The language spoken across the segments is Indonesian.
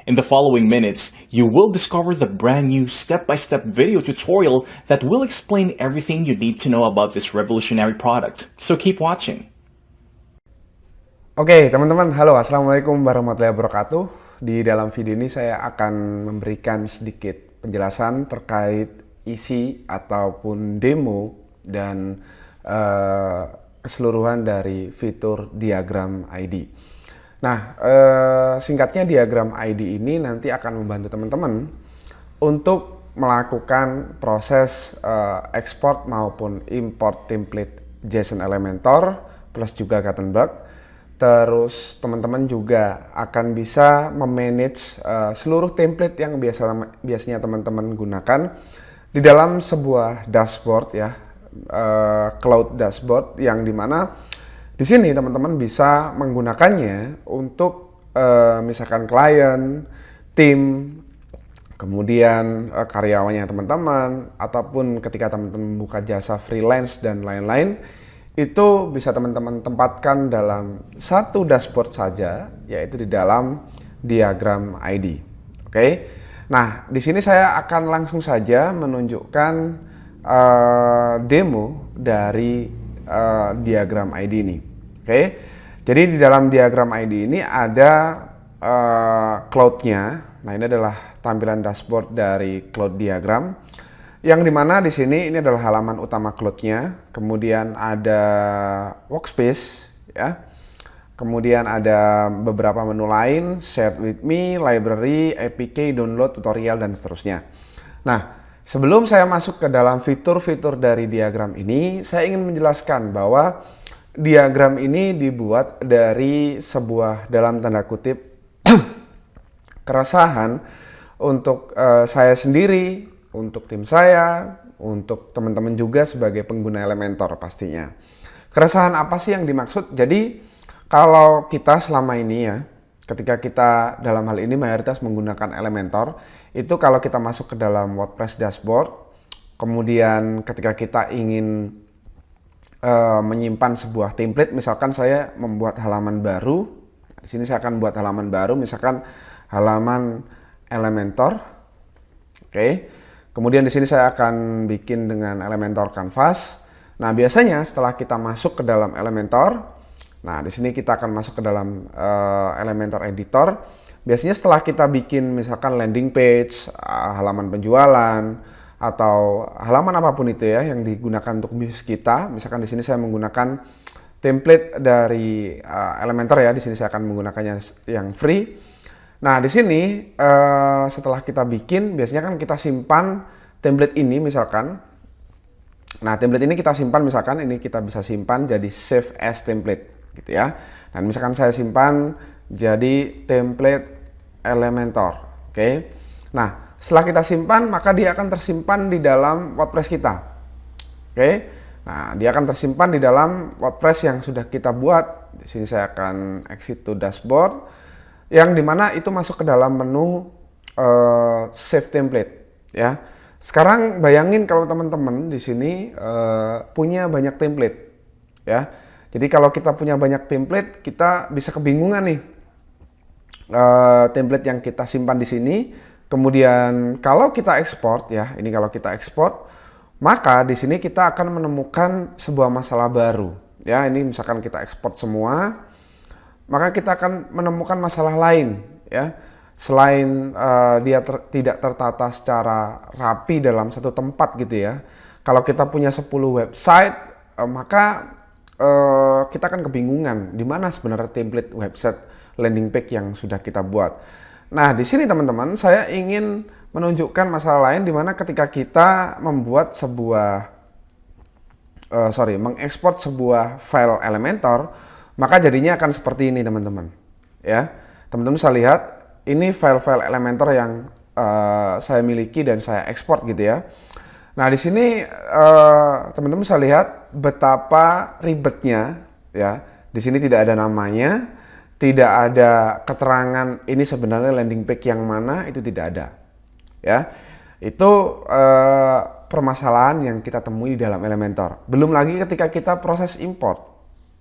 In the following minutes, you will discover the brand new step-by-step video tutorial that will explain everything you need to know about this revolutionary product. So keep watching. Oke, teman-teman, halo, assalamualaikum warahmatullahi wabarakatuh. Di dalam video ini saya akan memberikan sedikit penjelasan terkait isi ataupun demo dan keseluruhan dari fitur diagram ID. Nah, singkatnya diagram ID ini nanti akan membantu teman-teman untuk melakukan proses ekspor maupun import template JSON Elementor plus juga Gutenberg. Terus teman-teman juga akan bisa memanage seluruh template yang biasanya teman-teman gunakan di dalam sebuah dashboard ya, cloud dashboard, yang dimana di sini teman-teman bisa menggunakannya untuk misalkan klien, tim, kemudian karyawannya teman-teman, ataupun ketika teman-teman membuka jasa freelance dan lain-lain, itu bisa teman-teman tempatkan dalam satu dashboard saja, yaitu di dalam diagram ID. Oke. Nah, di sini saya akan langsung saja menunjukkan demo dari diagram ID ini. Oke. Jadi di dalam diagram ID ini ada cloud-nya. Nah, ini adalah tampilan dashboard dari cloud diagram, yang dimana di sini ini adalah halaman utama cloud-nya. Kemudian ada workspace ya. Kemudian ada beberapa menu lain, share with me, library, APK, download, tutorial, dan seterusnya. Nah, sebelum saya masuk ke dalam fitur-fitur dari diagram ini, saya ingin menjelaskan bahwa diagram ini dibuat dari sebuah, dalam tanda kutip, keresahan untuk saya sendiri, untuk tim saya, untuk teman-teman juga sebagai pengguna Elementor pastinya. Keresahan apa sih yang dimaksud? Jadi kalau kita selama ini ya, ketika kita dalam hal ini mayoritas menggunakan Elementor, itu kalau kita masuk ke dalam WordPress dashboard, kemudian ketika kita ingin menyimpan sebuah template, misalkan saya membuat halaman baru, di sini saya akan buat halaman baru, misalkan halaman Elementor, oke. Kemudian di sini saya akan bikin dengan Elementor Canvas. Nah, biasanya setelah kita masuk ke dalam Elementor, nah di sini kita akan masuk ke dalam Elementor Editor. Biasanya setelah kita bikin misalkan landing page, halaman penjualan, atau halaman apapun itu ya yang digunakan untuk bisnis kita. Misalkan di sini saya menggunakan template dari Elementor ya. Di sini saya akan menggunakannya yang free. Nah, di sini setelah kita bikin, biasanya kan kita simpan template ini misalkan. Nah, template ini kita simpan misalkan, ini kita bisa simpan jadi save as template gitu ya. Dan misalkan saya simpan jadi template Elementor. Oke. Nah, setelah kita simpan, maka dia akan tersimpan di dalam WordPress kita. Oke. Nah, dia akan tersimpan di dalam WordPress yang sudah kita buat. Di sini saya akan exit to dashboard, yang dimana itu masuk ke dalam menu save template ya. Sekarang bayangin kalau teman-teman di sini punya banyak template ya. Jadi kalau kita punya banyak template, kita bisa kebingungan nih template yang kita simpan di sini. Kemudian kalau kita ekspor ya, ini kalau kita ekspor, maka di sini kita akan menemukan sebuah masalah baru ya. Ini misalkan kita ekspor semua, maka kita akan menemukan masalah lain ya. Selain dia tidak tertata secara rapi dalam satu tempat gitu ya. Kalau kita punya 10 website, maka kita akan kebingungan di mana sebenarnya template website landing page yang sudah kita buat. Nah, di sini teman-teman, saya ingin menunjukkan masalah lain di mana ketika kita membuat sebuah mengekspor sebuah file Elementor, maka jadinya akan seperti ini teman-teman ya. Teman-teman bisa lihat ini file-file Elementor yang saya miliki dan saya ekspor gitu ya. Nah, di sini teman-teman bisa lihat betapa ribetnya ya. Di sini tidak ada namanya, tidak ada keterangan ini sebenarnya landing page yang mana, itu tidak ada ya. Itu permasalahan yang kita temui di dalam Elementor. Belum lagi ketika kita proses import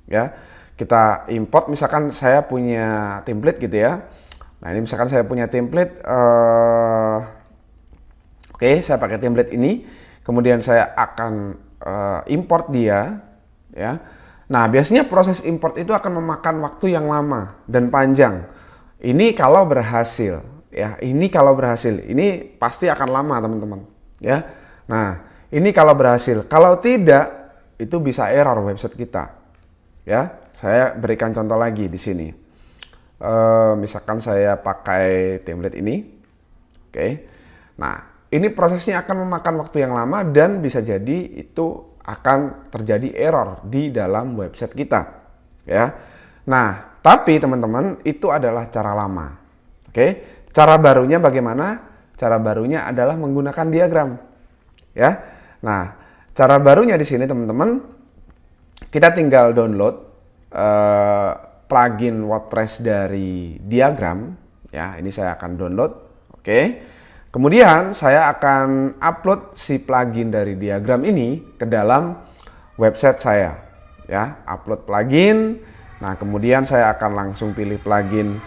ya. Kita import, misalkan saya punya template gitu ya. Nah, ini misalkan saya punya template, oke, saya pakai template ini, kemudian saya akan import dia, ya. Nah, biasanya proses import itu akan memakan waktu yang lama dan panjang. Ini kalau berhasil, ya. Ini kalau berhasil, ini pasti akan lama, teman-teman, ya. Nah, ini kalau berhasil. Kalau tidak, itu bisa error website kita, ya. Saya berikan contoh lagi di sini. Misalkan saya pakai template ini, oke. Nah, ini prosesnya akan memakan waktu yang lama dan bisa jadi itu akan terjadi error di dalam website kita, ya. Nah, tapi teman-teman, itu adalah cara lama. Oke. Cara barunya bagaimana? Cara barunya adalah menggunakan diagram, ya. Nah, cara barunya di sini teman-teman, kita tinggal download plugin WordPress dari Diagram, ya. Ini saya akan download, oke. Kemudian saya akan upload si plugin dari Diagram ini ke dalam website saya, ya. Upload plugin. Nah, kemudian saya akan langsung pilih plugin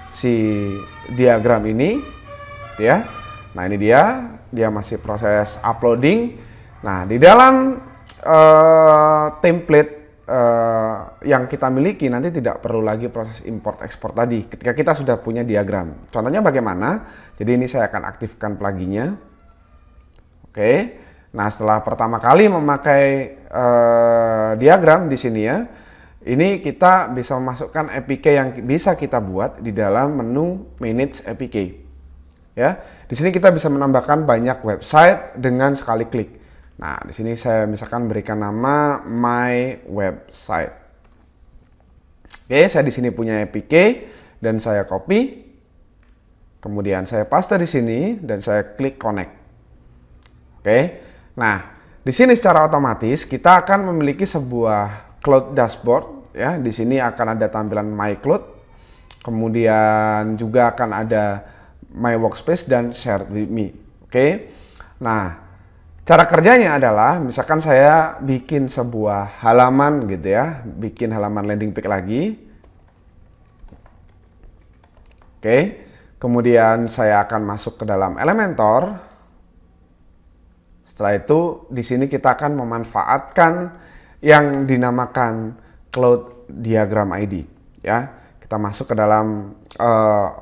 si Diagram ini, ya. Nah, ini dia masih proses uploading. Nah, di dalam template yang kita miliki nanti tidak perlu lagi proses import ekspor tadi ketika kita sudah punya diagram. Contohnya bagaimana? Jadi ini saya akan aktifkan pluginnya. Oke. Nah, setelah pertama kali memakai diagram di sini, ya, ini kita bisa memasukkan APK yang bisa kita buat di dalam menu Manage APK. Ya, di sini kita bisa menambahkan banyak website dengan sekali klik. Nah, di sini saya misalkan berikan nama My Website. Oke, saya di sini punya APK dan saya copy. Kemudian saya paste di sini dan saya klik connect. Oke. Nah, di sini secara otomatis kita akan memiliki sebuah cloud dashboard, ya. Di sini akan ada tampilan My Cloud. Kemudian juga akan ada My Workspace dan Share with Me. Oke. Nah, cara kerjanya adalah misalkan saya bikin sebuah halaman gitu, ya, bikin halaman landing page lagi. Oke, kemudian saya akan masuk ke dalam Elementor. Setelah itu di sini kita akan memanfaatkan yang dinamakan Cloud Diagram ID, ya. Kita masuk ke dalam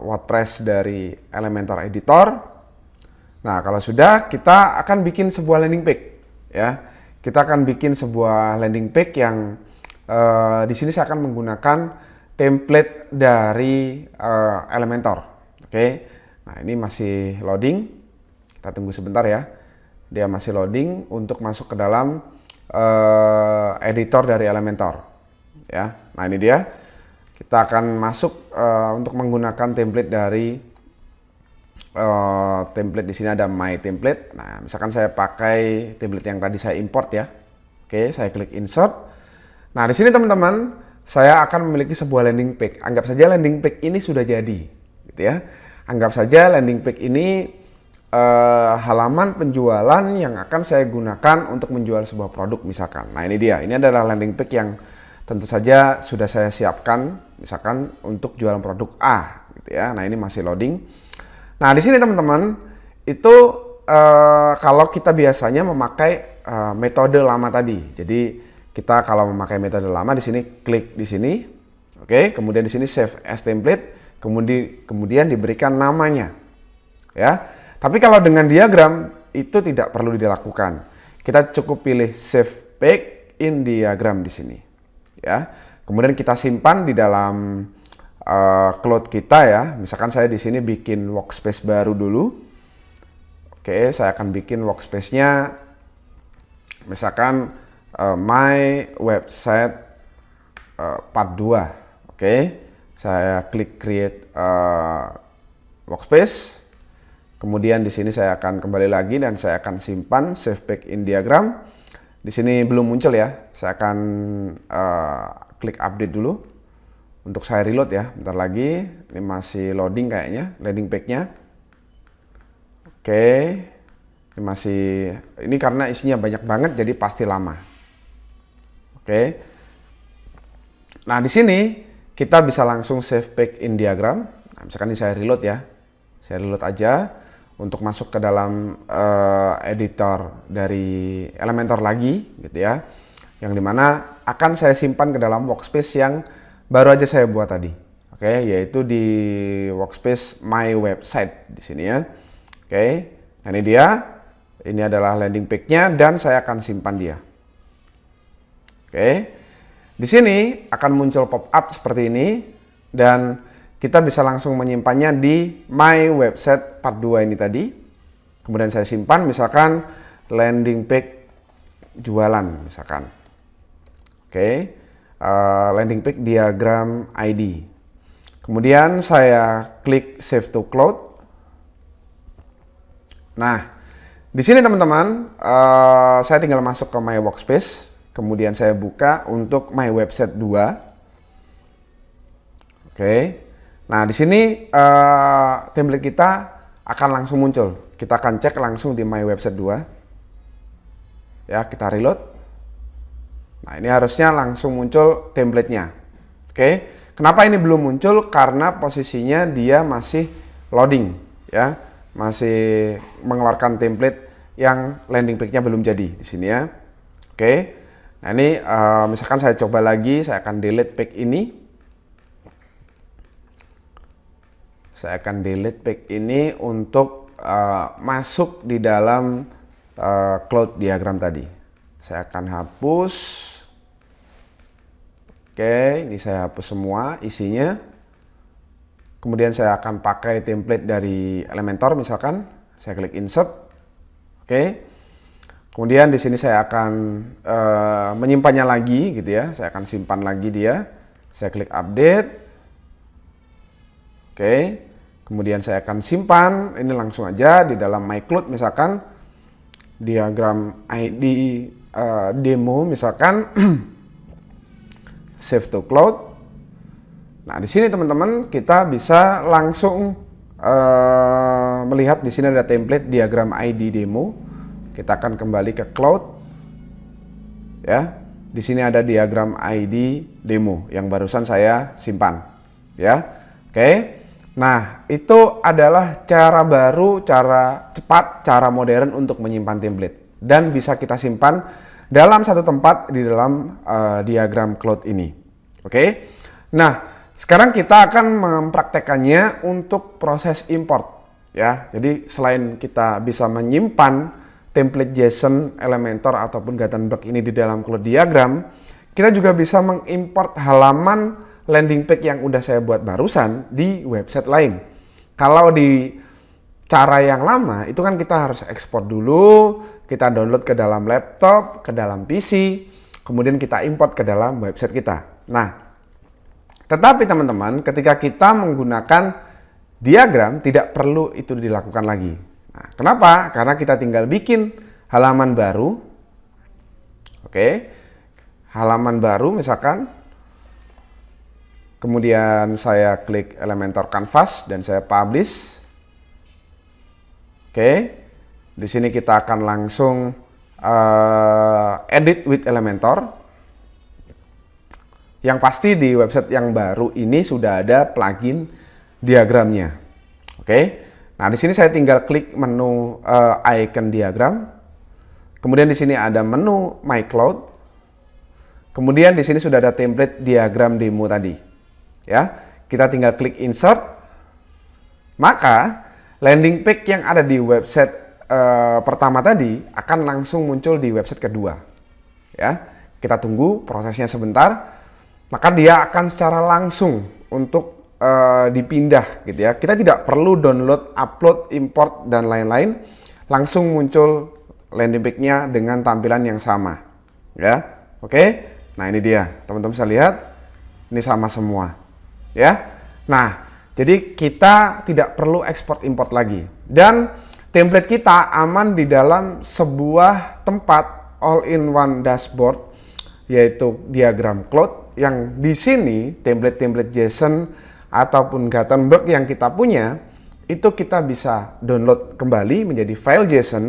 WordPress dari Elementor Editor. Nah, kalau sudah, kita akan bikin sebuah landing page, ya. Kita akan bikin sebuah landing page yang di sini saya akan menggunakan template dari Elementor. Oke. Nah, ini masih loading. Kita tunggu sebentar, ya. Dia masih loading untuk masuk ke dalam editor dari Elementor, ya. Nah, ini dia. Kita akan masuk untuk menggunakan template dari template. Di sini ada My Template. Nah, misalkan saya pakai template yang tadi saya import, ya. Oke, saya klik Insert. Nah, di sini teman-teman, saya akan memiliki sebuah landing page. Anggap saja landing page ini sudah jadi, gitu, ya. Anggap saja landing page ini halaman penjualan yang akan saya gunakan untuk menjual sebuah produk misalkan. Nah, ini dia. Ini adalah landing page yang tentu saja sudah saya siapkan misalkan untuk jualan produk A, gitu, ya. Nah, ini masih loading. Nah, di sini teman-teman, itu kalau kita biasanya memakai metode lama tadi. Jadi kita kalau memakai metode lama di sini klik di sini, oke. Kemudian di sini save as template, kemudian diberikan namanya, ya. Tapi kalau dengan diagram itu tidak perlu dilakukan. Kita cukup pilih save page in diagram di sini, ya. Kemudian kita simpan di dalam cloud kita, ya. Misalkan saya di sini bikin workspace baru dulu. Oke, saya akan bikin workspace-nya misalkan My Website part 2. Oke, saya klik create workspace. Kemudian di sini saya akan kembali lagi dan saya akan simpan save page in diagram. Di sini belum muncul, ya. Saya akan klik update dulu. Untuk saya reload, ya, bentar lagi. Ini masih loading kayaknya, landing page-nya. Oke, ini karena isinya banyak banget, jadi pasti lama. Oke, nah di sini kita bisa langsung save page in diagram. Nah, misalkan ini saya reload ya. Saya reload aja untuk masuk ke dalam editor dari Elementor lagi gitu ya. Yang dimana akan saya simpan ke dalam workspace yang baru aja saya buat tadi. Oke, yaitu di workspace My Website di sini ya. Oke, nah ini dia. Ini adalah landing page-nya dan saya akan simpan dia. Oke. Di sini akan muncul pop-up seperti ini dan kita bisa langsung menyimpannya di My Website part 2 ini tadi. Kemudian saya simpan misalkan landing page jualan misalkan. Oke. Landing page diagram ID. Kemudian saya klik Save to Cloud. Nah, di sini teman-teman, saya tinggal masuk ke My Workspace, kemudian saya buka untuk My Website 2. Oke. Nah, di sini template kita akan langsung muncul. Kita akan cek langsung di My Website 2. Ya, kita reload. Nah, ini harusnya langsung muncul template-nya. Oke. Kenapa ini belum muncul? Karena posisinya dia masih loading, ya. Masih mengeluarkan template yang landing page-nya belum jadi di sini ya. Oke. Nah, ini misalkan saya coba lagi, saya akan delete page ini. Saya akan delete page ini untuk masuk di dalam cloud diagram tadi. Saya akan hapus. Oke, ini saya hapus semua isinya. Kemudian saya akan pakai template dari Elementor misalkan. Saya klik insert. Oke. Kemudian di sini saya akan menyimpannya lagi gitu ya. Saya akan simpan lagi dia. Saya klik update. Oke. Kemudian saya akan simpan ini langsung aja di dalam My Cloud misalkan. Diagram ID demo misalkan. Save to Cloud. Nah, di sini teman-teman kita bisa langsung melihat di sini ada template diagram ID demo. Kita akan kembali ke cloud. Ya. Di sini ada diagram ID demo yang barusan saya simpan, ya. Oke. Nah, itu adalah cara baru, cara cepat, cara modern untuk menyimpan template dan bisa kita simpan dalam satu tempat di dalam diagram cloud ini. Oke. Nah, sekarang kita akan mempraktekannya untuk proses import ya. Jadi selain kita bisa menyimpan template JSON, Elementor ataupun Gutenberg ini di dalam cloud diagram, kita juga bisa mengimport halaman landing page yang udah saya buat barusan di website lain. Kalau di cara yang lama itu kan kita harus ekspor dulu, kita download ke dalam laptop, ke dalam PC, kemudian kita import ke dalam website kita. Nah, tetapi teman-teman, ketika kita menggunakan diagram, tidak perlu itu dilakukan lagi. Nah, kenapa? Karena kita tinggal bikin halaman baru. Oke, halaman baru misalkan. Kemudian saya klik Elementor Canvas dan saya publish. Oke, di sini kita akan langsung edit with Elementor. Yang pasti di website yang baru ini sudah ada plugin diagramnya. Oke. Nah, di sini saya tinggal klik menu icon diagram. Kemudian di sini ada menu My Cloud. Kemudian di sini sudah ada template diagram demo tadi. Ya. Kita tinggal klik insert. Maka landing page yang ada di website pertama tadi akan langsung muncul di website kedua. Ya. Kita tunggu prosesnya sebentar. Maka dia akan secara langsung untuk dipindah gitu ya. Kita tidak perlu download, upload, import dan lain-lain. Langsung muncul landing page-nya dengan tampilan yang sama. Ya. Oke. Nah, ini dia. Teman-teman bisa lihat ini sama semua. Ya. Nah, jadi kita tidak perlu ekspor import lagi. Dan template kita aman di dalam sebuah tempat all-in-one dashboard yaitu diagram cloud yang di sini template-template JSON ataupun Gutenberg yang kita punya itu kita bisa download kembali menjadi file JSON,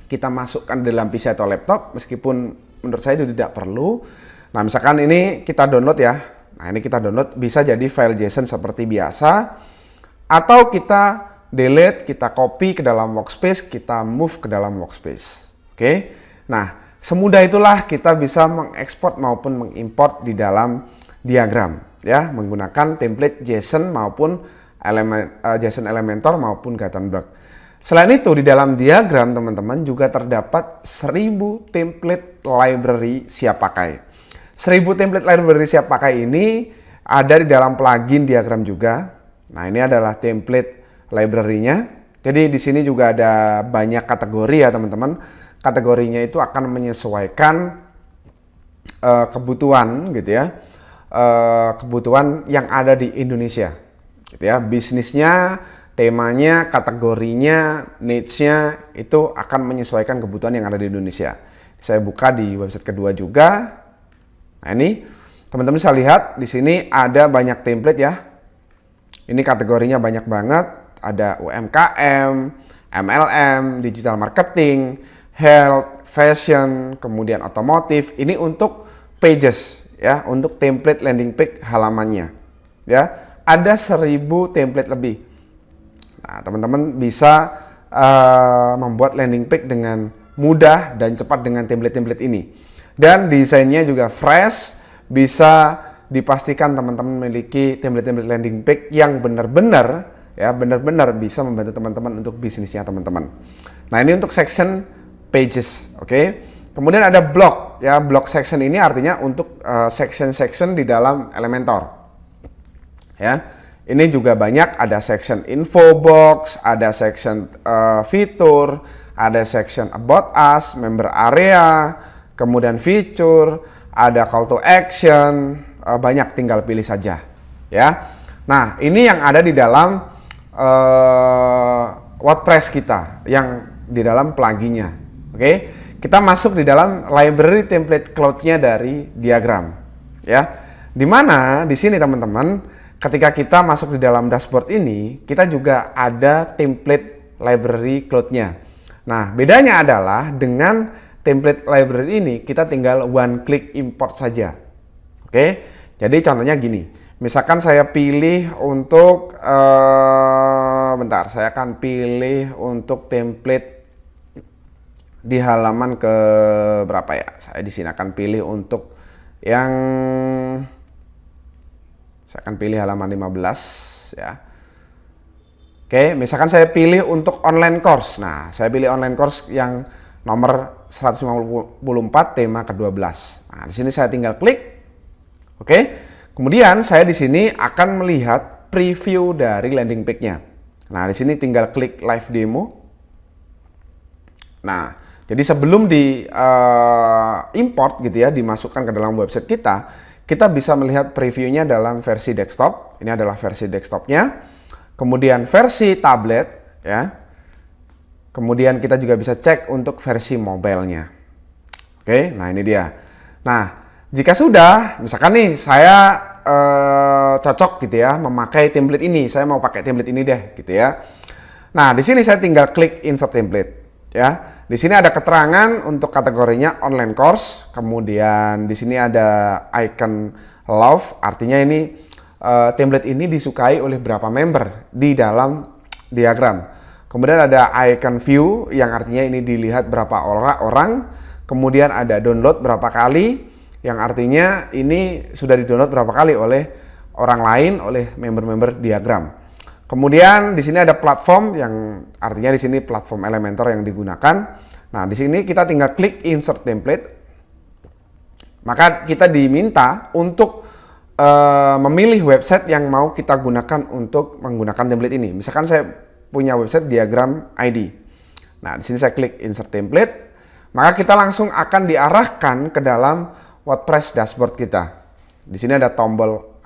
kita masukkan dalam PC atau laptop meskipun menurut saya itu tidak perlu. Nah, misalkan ini kita download ya. Nah, ini kita download, bisa jadi file JSON seperti biasa, atau kita delete, kita copy ke dalam workspace, kita move ke dalam workspace. Oke. Nah, semudah itulah kita bisa mengekspor maupun mengimport di dalam diagram ya, menggunakan template JSON maupun JSON Elementor maupun Gutenberg. Selain itu, di dalam diagram teman-teman juga terdapat 1000 template library siap pakai. 1000 template library siap pakai ini ada di dalam plugin diagram juga. Nah, ini adalah template library-nya. Jadi di sini juga ada banyak kategori ya teman-teman. Kategorinya itu akan menyesuaikan kebutuhan gitu ya. Kebutuhan yang ada di Indonesia. Gitu ya. Bisnisnya, temanya, kategorinya, niche-nya itu akan menyesuaikan kebutuhan yang ada di Indonesia. Saya buka di website kedua juga. Nah, ini teman-teman bisa lihat di sini ada banyak template ya. Ini kategorinya banyak banget. Ada UMKM, MLM, digital marketing, health, fashion, kemudian otomotif. Ini untuk pages ya, untuk template landing page halamannya. Ya, ada 1000 template lebih. Nah, teman-teman bisa membuat landing page dengan mudah dan cepat dengan template-template ini. Dan desainnya juga fresh, bisa dipastikan teman-teman memiliki template-template landing page yang benar-benar ya, benar-benar bisa membantu teman-teman untuk bisnisnya teman-teman. Nah, ini untuk section pages, oke. Kemudian ada blog ya, blog section ini artinya untuk section-section di dalam Elementor. Ya. Ini juga banyak, ada section info box, ada section fitur, ada section about us, member area, kemudian feature, ada call to action, banyak, tinggal pilih saja ya. Nah, ini yang ada di dalam WordPress kita yang di dalam pluginnya. Oke, kita masuk di dalam library template cloud-nya dari diagram ya. Dimana di sini teman-teman, ketika kita masuk di dalam dashboard ini, kita juga ada template library cloud-nya. Nah, bedanya adalah dengan template library ini kita tinggal one click import saja. Oke, jadi contohnya gini. Misalkan saya pilih untuk bentar, saya akan pilih untuk template di halaman ke berapa ya? Saya di sini akan pilih untuk yang saya akan pilih halaman 15 ya. Oke, misalkan saya pilih untuk online course. Nah, saya pilih online course yang nomor 154 tema ke-12. Nah, di sini saya tinggal klik. Oke. Kemudian saya di sini akan melihat preview dari landing page-nya. Nah, di sini tinggal klik live demo. Nah, jadi sebelum di import gitu ya, dimasukkan ke dalam website kita bisa melihat previewnya dalam versi desktop. Ini adalah versi desktopnya. Kemudian versi tablet ya. Kemudian kita juga bisa cek untuk versi mobile-nya. Oke, nah ini dia. Nah, jika sudah, misalkan nih saya cocok gitu ya memakai template ini, saya mau pakai template ini deh gitu ya. Nah, di sini saya tinggal klik insert template ya. Di sini ada keterangan untuk kategorinya online course, kemudian di sini ada icon love, artinya ini template ini disukai oleh berapa member di dalam diagram. Kemudian ada icon view yang artinya ini dilihat berapa orang, kemudian ada download berapa kali, yang artinya ini sudah di-download berapa kali oleh orang lain, oleh member-member diagram. Kemudian di sini ada platform yang artinya di sini platform Elementor yang digunakan. Nah, di sini kita tinggal klik insert template. Maka kita diminta untuk memilih website yang mau kita gunakan untuk menggunakan template ini. Misalkan saya punya website diagram ID. Nah, di sini saya klik insert template, maka kita langsung akan diarahkan ke dalam WordPress dashboard kita. Di sini ada tombol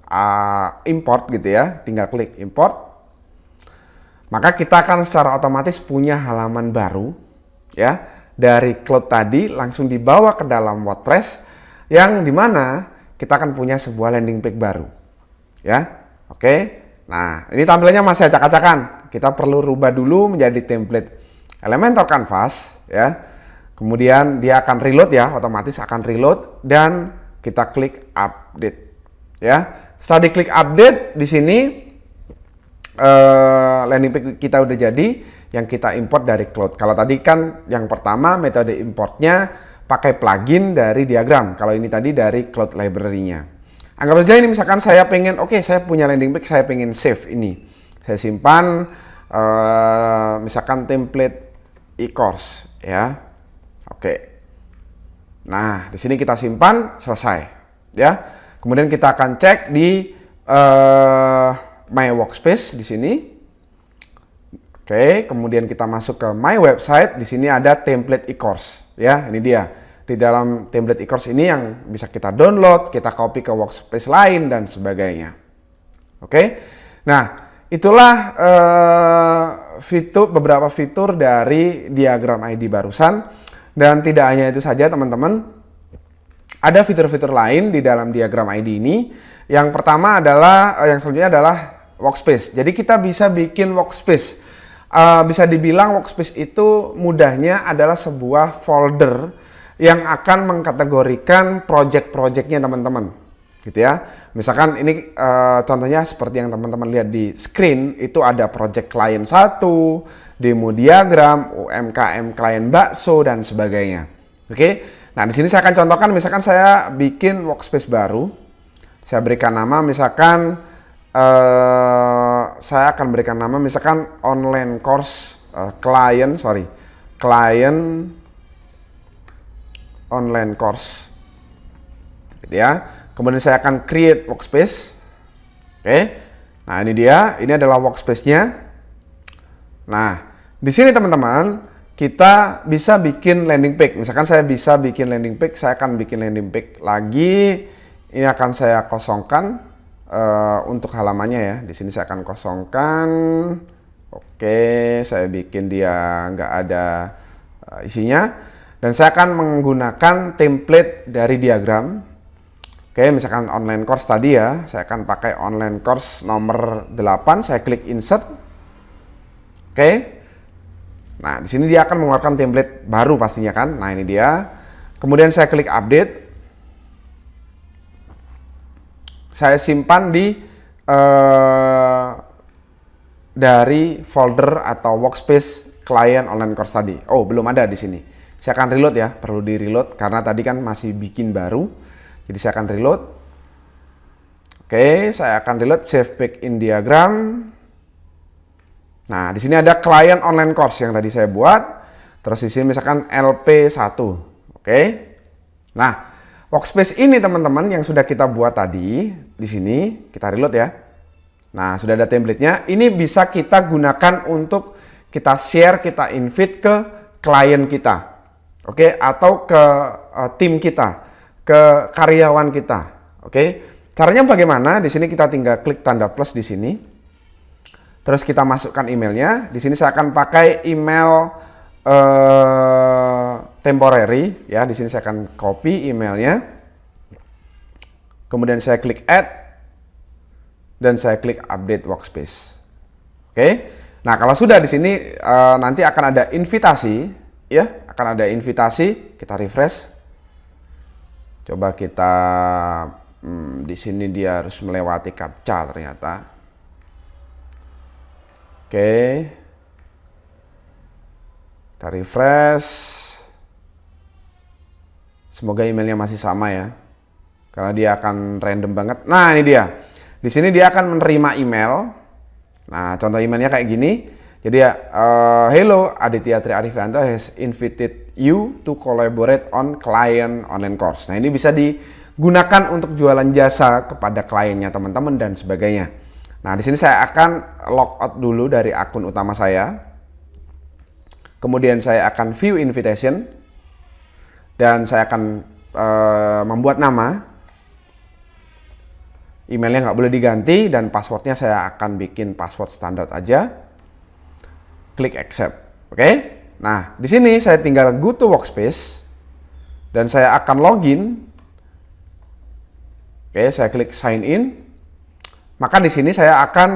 import gitu ya, tinggal klik import. Maka kita akan secara otomatis punya halaman baru ya, dari cloud tadi langsung dibawa ke dalam WordPress yang dimana kita akan punya sebuah landing page baru ya. Oke, nah ini tampilannya masih acak-acakan, kita perlu rubah dulu menjadi template Elementor Canvas ya. Kemudian dia akan reload ya, otomatis akan reload dan kita klik update ya. Setelah diklik update di sini landing page kita udah jadi yang kita import dari Cloud. Kalau tadi kan yang pertama metode importnya pakai plugin dari Diagram. Kalau ini tadi dari Cloud library-nya. Anggap saja ini misalkan saya pengen, oke, saya punya landing page, saya pengen save ini. Saya simpan misalkan template e-course ya. Oke. Nah, di sini kita simpan, selesai ya. Kemudian kita akan cek di My Workspace di sini. Oke, kemudian kita masuk ke My Website. Di sini ada template e-course ya. Ini dia. Di dalam template e-course ini yang bisa kita download, kita copy ke workspace lain dan sebagainya. Oke. Nah, itulah beberapa fitur dari Diagram ID barusan. Dan tidak hanya itu saja teman-teman, ada fitur-fitur lain di dalam Diagram ID ini. Yang pertama adalah, yang selanjutnya adalah workspace. Jadi kita bisa bikin workspace. Bisa dibilang workspace itu mudahnya adalah sebuah folder yang akan mengkategorikan project-projectnya teman-teman. Gitu ya. Misalkan ini contohnya seperti yang teman-teman lihat di screen, itu ada project klien 1, demo diagram, UMKM klien bakso dan sebagainya. Oke. Nah, di sini saya akan contohkan misalkan saya bikin workspace baru. Saya berikan nama misalkan saya akan berikan nama misalkan online course klien online course. Gitu ya. Kemudian saya akan create workspace. Oke. Nah, ini dia. Ini adalah workspace-nya. Nah, di sini teman-teman, kita bisa bikin landing page. Misalkan saya bisa bikin landing page, saya akan bikin landing page lagi. Ini akan saya kosongkan untuk halamannya ya. Di sini saya akan kosongkan. Oke, saya bikin dia nggak ada isinya. Dan saya akan menggunakan template dari Diagram. Oke, misalkan online course tadi ya, saya akan pakai online course nomor 8, saya klik insert. Oke. Nah, di sini dia akan mengeluarkan template baru pastinya kan. Nah, ini dia. Kemudian saya klik update. Saya simpan di dari folder atau workspace klien online course tadi. Oh, belum ada di sini. Saya akan reload ya, perlu di reload karena tadi kan masih bikin baru. Jadi saya akan reload. Oke, saya akan reload save page in Diagram. Nah, di sini ada klien online course yang tadi saya buat. Terus di sini misalkan LP1. Oke. Nah, workspace ini teman-teman yang sudah kita buat tadi, di sini kita reload ya. Nah, sudah ada template-nya. Ini bisa kita gunakan untuk kita share, kita invite ke klien kita. Oke, atau ke tim kita, ke karyawan kita. Oke. Caranya bagaimana? Di sini kita tinggal klik tanda plus di sini. Terus kita masukkan emailnya. Di sini saya akan pakai email temporary ya. Di sini saya akan copy emailnya. Kemudian saya klik add dan saya klik update workspace. Oke. Nah, kalau sudah di sini nanti akan ada invitasi ya, akan ada invitasi. Kita refresh. Coba kita di sini dia harus melewati captcha ternyata. Oke. Kita refresh. Semoga emailnya masih sama ya. Karena dia akan random banget. Nah, ini dia. Di sini dia akan menerima email. Nah, contoh emailnya kayak gini. Jadi ya, hello, Aditya Tri Arifianto has invited you to collaborate on client online course. Nah, ini bisa digunakan untuk jualan jasa kepada kliennya teman-teman dan sebagainya. Nah, di sini saya akan logout dulu dari akun utama saya. Kemudian saya akan view invitation. Dan saya akan membuat nama. Emailnya nggak boleh diganti dan passwordnya saya akan bikin password standar aja. Klik accept. Oke. Nah, di sini saya tinggal go to workspace. Dan saya akan login. Oke, saya klik sign in. Maka di sini saya akan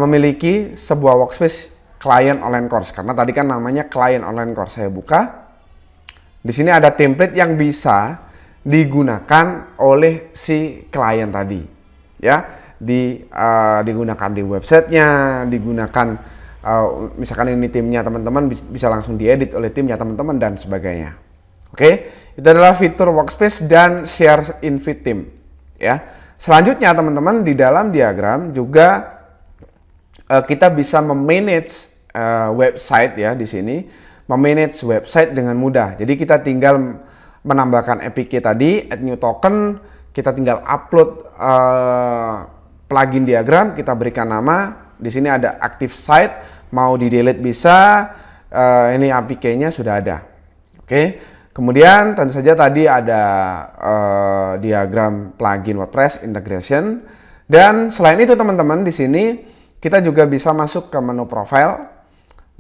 memiliki sebuah workspace client online course. Karena tadi kan namanya client online course. Saya buka. Di sini ada template yang bisa digunakan oleh si klien tadi, ya, digunakan di websitenya, digunakan misalkan ini timnya teman-teman bisa langsung diedit oleh timnya teman-teman dan sebagainya. Oke, itu adalah fitur workspace dan share invite team, ya. Selanjutnya teman-teman di dalam diagram juga kita bisa memanage website ya di sini, memanage website dengan mudah. Jadi kita tinggal menambahkan APK tadi, add new token, kita tinggal upload plugin diagram, kita berikan nama. Di sini ada active site, mau di delete bisa. Ini APK-nya sudah ada. Oke. Kemudian tentu saja tadi ada diagram plugin WordPress integration. Dan selain itu teman-teman di sini kita juga bisa masuk ke menu profile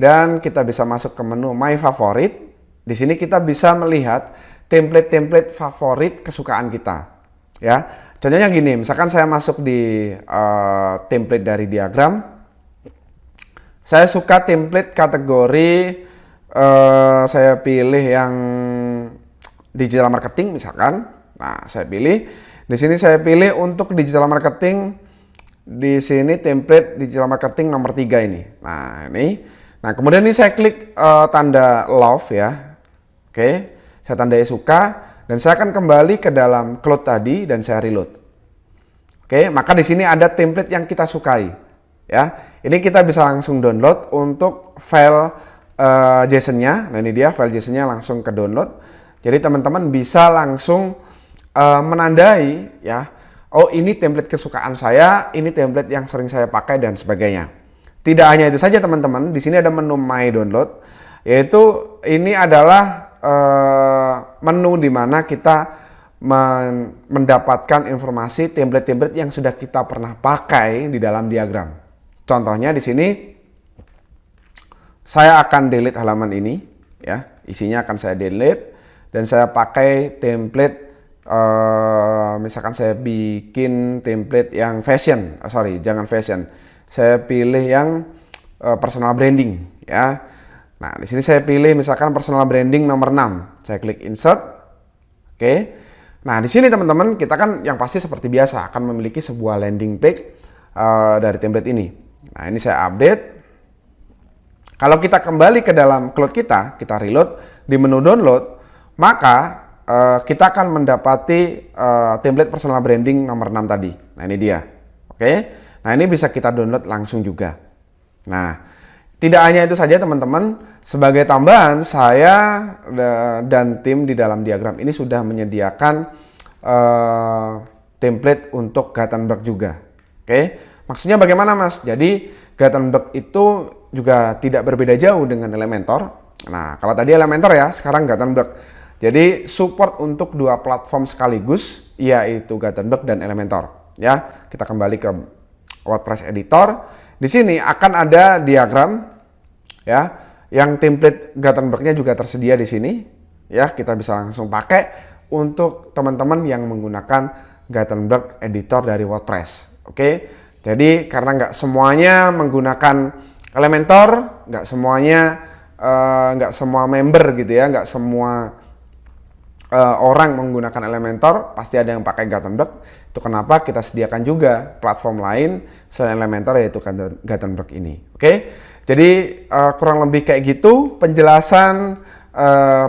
dan kita bisa masuk ke menu my favorite. Di sini kita bisa melihat template-template favorit kesukaan kita. Ya, contohnya gini, misalkan saya masuk di template dari diagram, saya suka template kategori, saya pilih yang digital marketing misalkan. Nah, saya pilih. Di sini saya pilih untuk digital marketing. Di sini template digital marketing nomor 3 ini. Nah, ini. Nah, kemudian ini saya klik tanda love ya. Oke, saya tandai suka dan saya akan kembali ke dalam cloud tadi dan saya reload. Oke, maka di sini ada template yang kita sukai. Ya, ini kita bisa langsung download untuk file JSON-nya. Nah, ini dia file JSON-nya langsung ke download. Jadi teman-teman bisa langsung menandai ya. Oh, ini template kesukaan saya, ini template yang sering saya pakai dan sebagainya. Tidak hanya itu saja teman-teman, di sini ada menu My Download, yaitu ini adalah menu di mana kita mendapatkan informasi template-template yang sudah kita pernah pakai di dalam diagram. Contohnya di sini saya akan delete halaman ini, ya, isinya akan saya delete dan saya pakai template. Misalkan saya bikin template yang fashion, jangan fashion. Saya pilih yang personal branding, ya. Nah, di sini saya pilih misalkan personal branding nomor 6. Saya klik insert. Oke. Nah, di sini teman-teman kita kan yang pasti seperti biasa akan memiliki sebuah landing page dari template ini. Nah, ini saya update. Kalau kita kembali ke dalam cloud kita reload di menu download, maka kita akan mendapati template personal branding nomor 6 tadi. Nah, ini dia. Oke. Nah, ini bisa kita download langsung juga. Nah, tidak hanya itu saja teman-teman. Sebagai tambahan, saya dan tim di dalam diagram ini sudah menyediakan template untuk Gutenberg juga. Oke. Maksudnya bagaimana, Mas? Jadi, Gutenberg itu juga tidak berbeda jauh dengan Elementor. Nah, kalau tadi Elementor ya, sekarang Gutenberg. Jadi support untuk dua platform sekaligus, yaitu Gutenberg dan Elementor. Ya, kita kembali ke WordPress Editor. Di sini akan ada diagram, ya, yang template Gutenberg-nya juga tersedia di sini. Ya, kita bisa langsung pakai untuk teman-teman yang menggunakan Gutenberg Editor dari WordPress. Oke, jadi karena nggak semuanya menggunakan Elementor, nggak semua member gitu ya, nggak semua orang menggunakan Elementor, pasti ada yang pakai Gutenberg. Itu kenapa kita sediakan juga platform lain selain Elementor, yaitu Gutenberg ini. Oke, jadi kurang lebih kayak gitu penjelasan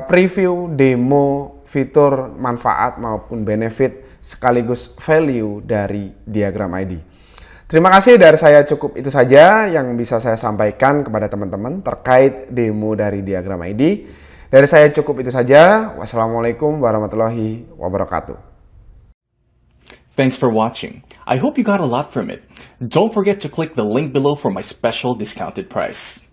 preview, demo, fitur, manfaat maupun benefit sekaligus value dari Diagram ID. Terima kasih, dari saya cukup itu saja yang bisa saya sampaikan kepada teman-teman terkait demo dari Diagram ID. Dari saya cukup itu saja. Wassalamualaikum warahmatullahi wabarakatuh. Thanks for watching. I hope you got a lot from it. Don't forget to click the link below for my special discounted price.